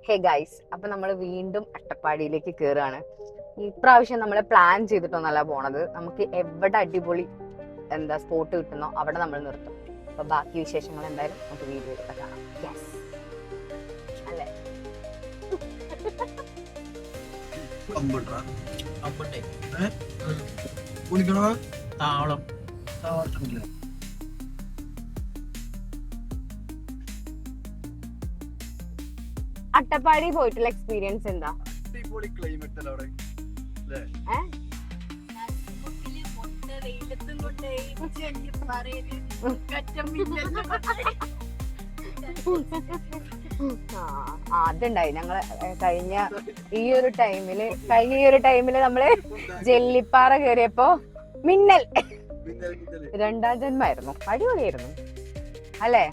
Hey guys, അപ്പൊ നമ്മൾ വീണ്ടും അട്ടപ്പാടിയിലേക്ക് കയറുകയാണ്. ഇപ്രാവശ്യം നമ്മൾ പ്ലാൻ ചെയ്തിട്ടൊന്നല്ല പോണത്. നമുക്ക് എവിടെ അടിപൊളി സ്പോട്ട് കിട്ടുന്നോ അവിടെ നമ്മൾ നിർത്തും. അപ്പൊ ബാക്കി വിശേഷങ്ങൾ എന്തായാലും നമുക്ക് വീഡിയോ എടുത്ത് കാണാം. യെസ് അല്ലേ? അട്ടപ്പാടി പോയിട്ടുള്ള എക്സ്പീരിയൻസ് എന്താ? ക്ലൈമറ്റ് അല്ല അവിടെ അല്ലേ? അതുണ്ടായി. ഞങ്ങള് കഴിഞ്ഞ ഈ ഒരു ടൈമില് നമ്മള് ജെല്ലിപ്പാറ കേറിയപ്പോ മിന്നൽ 2ാം ജന്മായിരുന്നു. അടിപൊളിയായിരുന്നു അല്ലേ?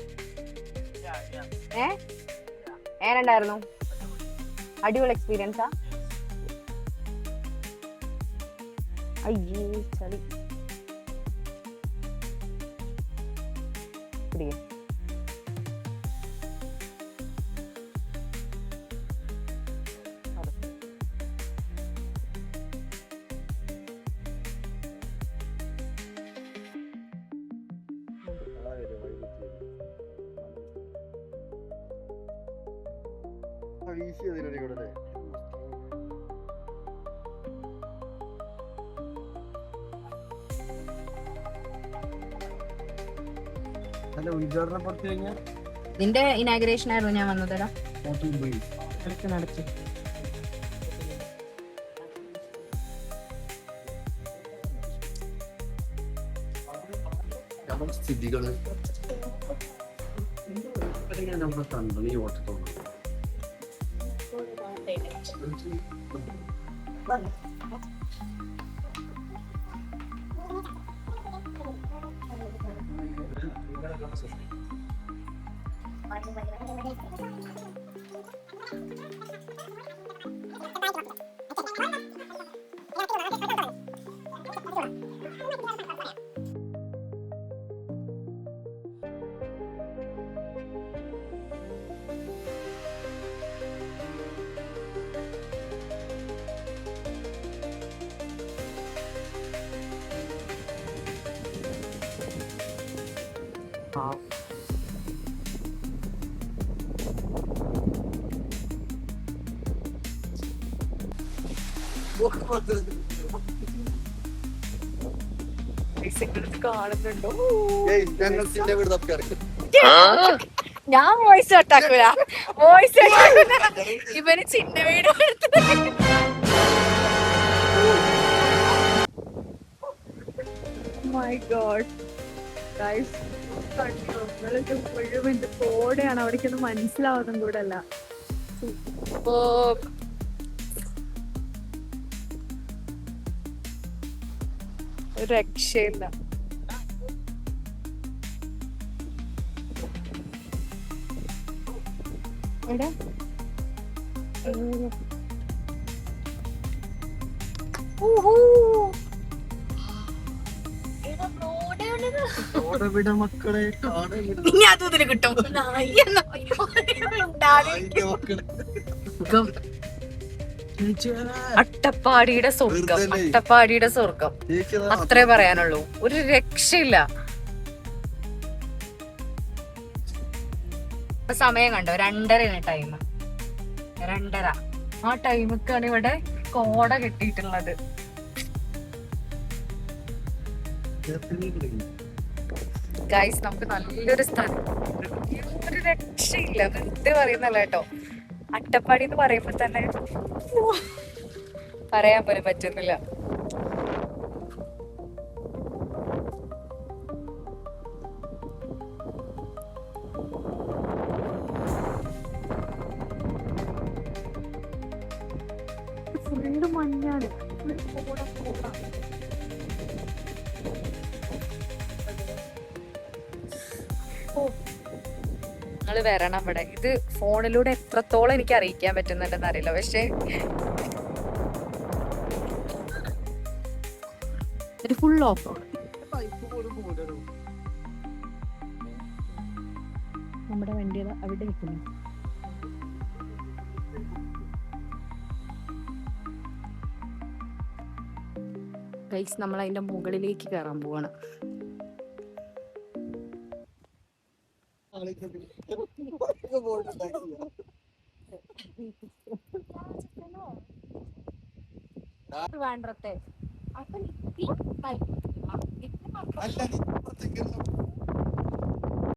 എങ്ങനെയുണ്ടായിരുന്നു? അടിപൊളി എക്സ്പീരിയൻസാ. അയ്യേ ചളി നിന്റെ ഇനാഗ്രേഷൻ ആയിരുന്നു ഞാൻ വന്നതടാ. നടത്തി സ്ഥിതികള് നമ്മളെ കണ്ടു ഈ ഓട്ടത്തോളം കാണുന്നുണ്ടോ? ഞാൻ വോയിസ് കട്ടാക്കൂല. വോയിസ് ഇവന് ചിന്ന വീട് മൈ ഗോഡ് ഗൈസ്, മുഴുവൻ കോടയാണ്. അവിടേക്കൊന്നും മനസ്സിലാവുന്നതും കൂടെ അല്ല. രക്ഷയില്ല. മക്കളെ ഇനി അതിന് കിട്ടും. അട്ടപ്പാടിയുടെ സ്വർഗം, അട്ടപ്പാടിയുടെ സ്വർഗം അത്രേ പറയാനുള്ളൂ. ഒരു രക്ഷയില്ല. സമയം കണ്ടോ? 2:30 ടൈം. 2:30 ആ ടൈമൊക്കെയാണ് ഇവിടെ കോട കെട്ടിയിട്ടുള്ളത്. ഗൈസ്, നമുക്ക് നല്ലൊരു സ്ഥലം, ഒരു രക്ഷയില്ല. വെറുതെ പറയുന്നല്ല കേട്ടോ. അട്ടപ്പാടി എന്ന് പറയുമ്പോ തന്നെ പറയാൻ പോലും പറ്റുന്നില്ല. ഫുള്ള് മഞ്ഞാണ്. നിങ്ങള് വരണം ഇവിടെ. ഇത് ഫോണിലൂടെ എത്രത്തോളം എനിക്ക് അറിയിക്കാൻ പറ്റുന്നുണ്ടെന്ന് അറിയില്ല. പക്ഷെ ഇത് ഫുൾ ഓഫ് റോഡ്. നമ്മുടെ വണ്ടി അവിടെ നിൽക്കുന്നു. ഗൈസ് നമ്മൾ അതിന്റെ മുകളിലേക്ക് കയറാൻ പോവാണ്. വേണ്ടത്തെ അപ്പൊ